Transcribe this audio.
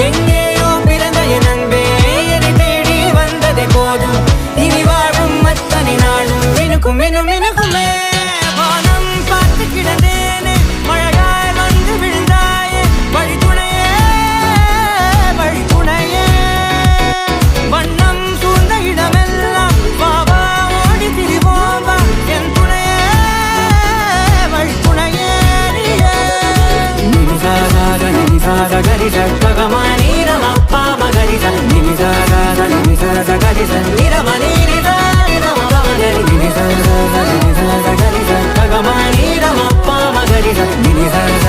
எங்கேயோ பிறந்த என் அன்பே என்னை தேடி வந்ததே போதும். இனி வாழும் அத்தனை நாளும் மினுக்கும் மினும் மினுக்குமே. வானம் பார்த்து கிடந்தேனே மழையாய் வந்து விழுந்தாயே வழித்துணையே வழித்துணையே. வண்ணம் சூழ்ந்த இடமெல்லாம் பாவா ஓடி திரிவோம் வா என் துணையே வழித்துணையே. நினிசாத நினிசாத கரிச ககமானி ரமப்பா மகரிச நினிசாத நினிசாத கரிச நிரமணி நிதா நிரமப மகரி நினிசாத நினிசாத கரிச ககமானி ரமப்பா மகரிச நினிசாத